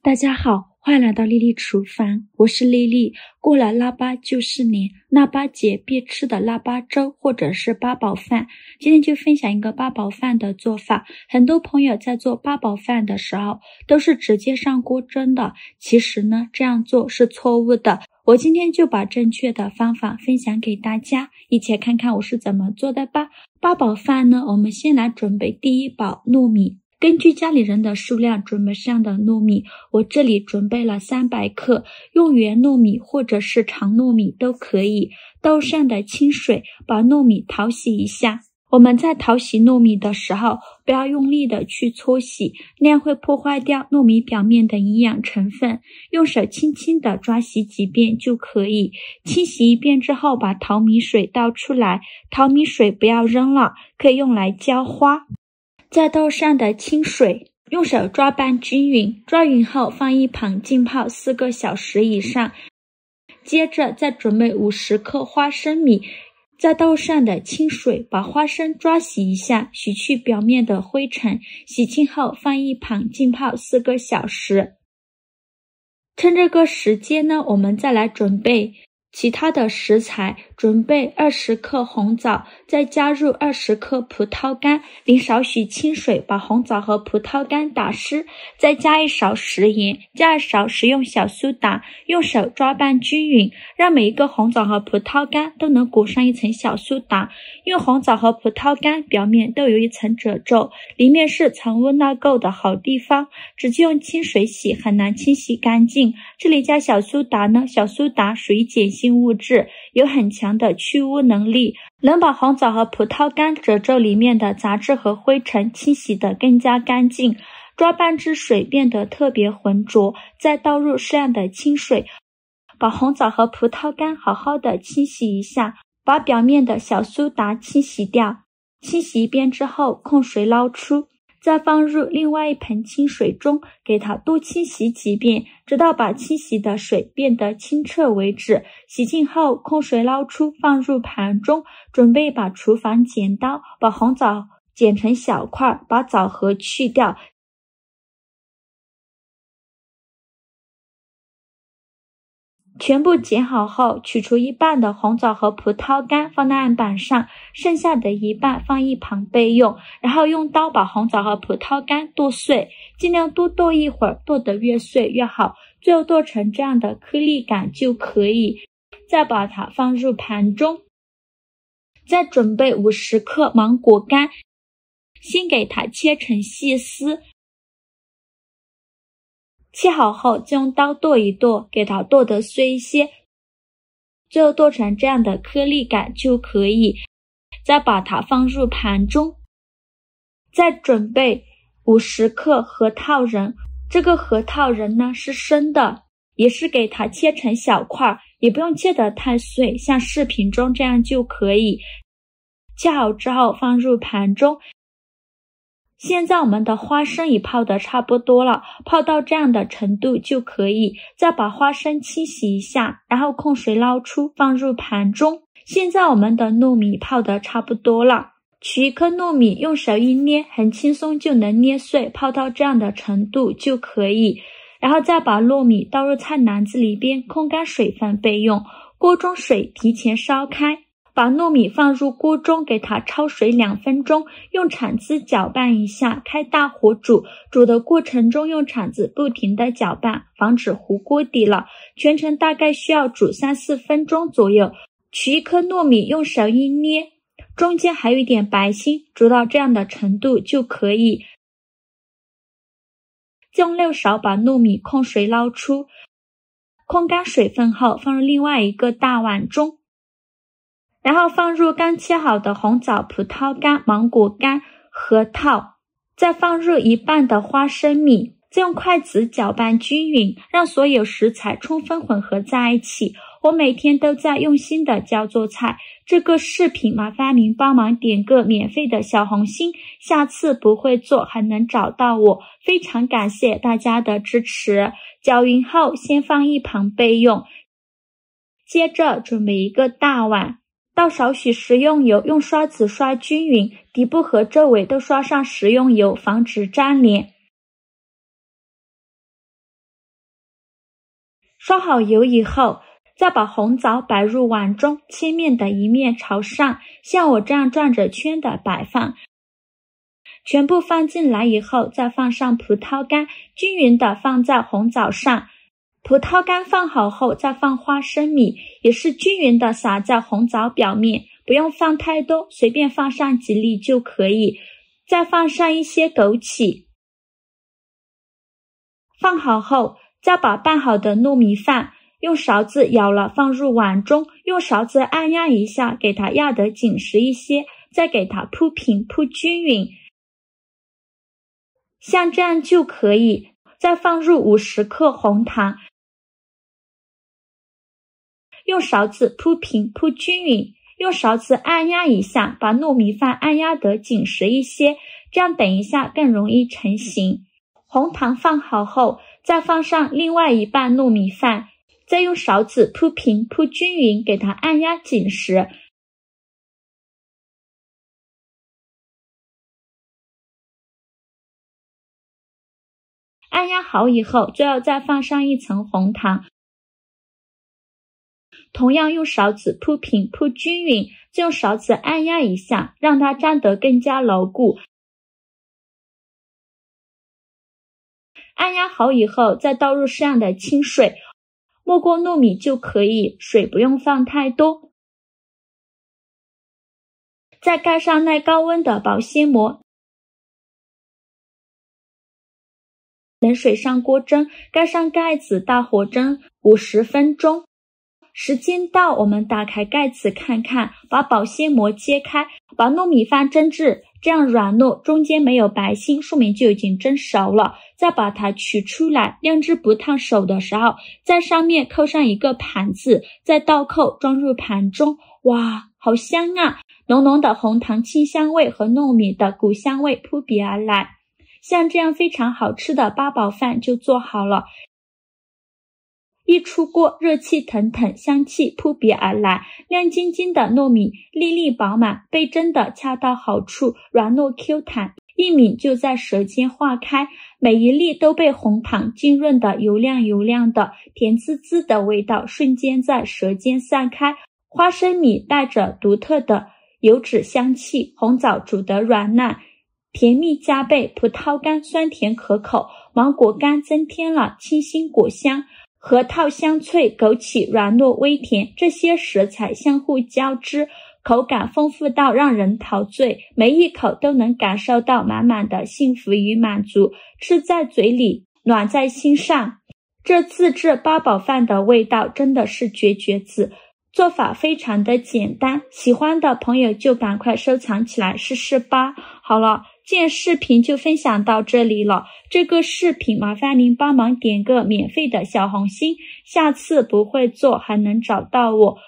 大家好，欢迎来到丽丽厨房，我是丽丽。过了腊八就是年，腊八节必吃的腊八粥或者是八宝饭。今天就分享一个八宝饭的做法。很多朋友在做八宝饭的时候都是直接上锅蒸的，其实呢这样做是错误的。我今天就把正确的方法分享给大家，一起看看我是怎么做的吧。八宝饭呢，我们先来准备第一宝糯米。根据家里人的数量准备适量的糯米，我这里准备了300克，用圆糯米或者是长糯米都可以。倒上的清水，把糯米淘洗一下。我们在淘洗糯米的时候，不要用力的去搓洗，那样会破坏掉糯米表面的营养成分。用手轻轻的抓洗几遍就可以。清洗一遍之后，把淘米水倒出来，淘米水不要扔了，可以用来浇花。再倒上的清水，用手抓拌均匀，抓匀后放一旁浸泡4个小时以上。接着再准备50克花生米，再倒上的清水，把花生抓洗一下，洗去表面的灰尘，洗净后放一旁浸泡4个小时。趁这个时间呢，我们再来准备其他的食材，准备20克红枣，再加入20克葡萄干，淋少许清水，把红枣和葡萄干打湿，再加1勺食盐，加2勺食用小苏打，用手抓拌均匀，让每一个红枣和葡萄干都能裹上一层小苏打。因为红枣和葡萄干表面都有一层褶皱，里面是藏污纳垢的好地方，直接用清水洗很难清洗干净。这里加小苏打呢，小苏打属于碱性物质，有很强的去污能力，能把红枣和葡萄干褶皱里面的杂质和灰尘清洗得更加干净。抓拌至水变得特别浑浊，再倒入适量的清水，把红枣和葡萄干好好的清洗一下，把表面的小苏打清洗掉。清洗一遍之后控水捞出，再放入另外一盆清水中，给它多清洗几遍，直到把清洗的水变得清澈为止。洗净后控水捞出，放入盘中，准备把厨房剪刀，把红枣剪成小块，把枣核去掉。全部剪好后，取出一半的红枣和葡萄干放在案板上，剩下的一半放一旁备用。然后用刀把红枣和葡萄干剁碎，尽量多剁一会儿，剁得越碎越好，最后剁成这样的颗粒感就可以。再把它放入盘中，再准备50克芒果干，先给它切成细丝。切好后再用刀剁一剁，给它剁得碎一些，最后剁成这样的颗粒感就可以。再把它放入盘中，再准备50克核桃仁，这个核桃仁呢是生的，也是给它切成小块，也不用切得太碎，像视频中这样就可以。切好之后放入盘中。现在我们的花生已泡得差不多了，泡到这样的程度就可以。再把花生清洗一下，然后控水捞出，放入盘中。现在我们的糯米泡得差不多了，取一颗糯米，用手一捏，很轻松就能捏碎，泡到这样的程度就可以。然后再把糯米倒入菜篮子里边，控干水分备用。锅中水提前烧开，把糯米放入锅中，给它焯水2分钟，用铲子搅拌一下，开大火煮。煮的过程中用铲子不停地搅拌，防止糊锅底了。全程大概需要煮3-4分钟左右。取一颗糯米，用手一捏，中间还有一点白心，煮到这样的程度就可以。再用6勺把糯米控水捞出，控干水分后放入另外一个大碗中。然后放入刚切好的红枣、葡萄干、芒果干、核桃，再放入一半的花生米，再用筷子搅拌均匀，让所有食材充分混合在一起。我每天都在用心的教做菜，这个视频麻烦您帮忙点个免费的小红心，下次不会做还能找到我，非常感谢大家的支持。搅匀后先放一旁备用。接着准备一个大碗，倒少许食用油，用刷子刷均匀，底部和周围都刷上食用油，防止粘连。刷好油以后，再把红枣摆入碗中，切面的一面朝上，像我这样转着圈的摆放。全部放进来以后，再放上葡萄干，均匀的放在红枣上。葡萄干放好后，再放花生米，也是均匀的撒在红枣表面，不用放太多，随便放上几粒就可以。再放上一些枸杞。放好后，再把拌好的糯米饭用勺子舀了放入碗中，用勺子按压一下，给它压得紧实一些，再给它铺平铺均匀，像这样就可以。再放入50克红糖，用勺子铺平铺均匀，用勺子按压一下，把糯米饭按压得紧实一些，这样等一下更容易成型。红糖放好后，再放上另外一半糯米饭，再用勺子铺平铺均匀，给它按压紧实。按压好以后，最后再放上一层红糖，同样用勺子铺平铺均匀，再用勺子按压一下，让它粘得更加牢固。按压好以后，再倒入适量的清水，没过糯米就可以，水不用放太多。再盖上耐高温的保鲜膜，冷水上锅蒸，盖上盖子，大火蒸50分钟。时间到，我们打开盖子看看，把保鲜膜揭开，把糯米饭蒸至这样软糯，中间没有白心，说明就已经蒸熟了。再把它取出来，晾至不烫手的时候，在上面扣上一个盘子，再倒扣装入盘中。哇，好香啊！浓浓的红糖清香味和糯米的谷香味扑鼻而来。像这样非常好吃的八宝饭就做好了。一出锅，热气腾腾，香气扑鼻而来，亮晶晶的糯米粒粒饱满，被蒸得恰到好处，软糯 Q 弹，一抿就在舌尖化开，每一粒都被红糖浸润的油亮油亮的，甜滋滋的味道瞬间在舌尖散开。花生米带着独特的油脂香气，红枣煮得软烂，甜蜜加倍，葡萄干酸甜可口，芒果干增添了清新果香，核桃香脆，枸杞软糯微甜，这些食材相互交织，口感丰富到让人陶醉，每一口都能感受到满满的幸福与满足，吃在嘴里，暖在心上。这自制八宝饭的味道真的是绝子，做法非常的简单，喜欢的朋友就赶快收藏起来试试吧。好了，今天视频就分享到这里了，这个视频麻烦您帮忙点个免费的小红心，下次不会做还能找到我。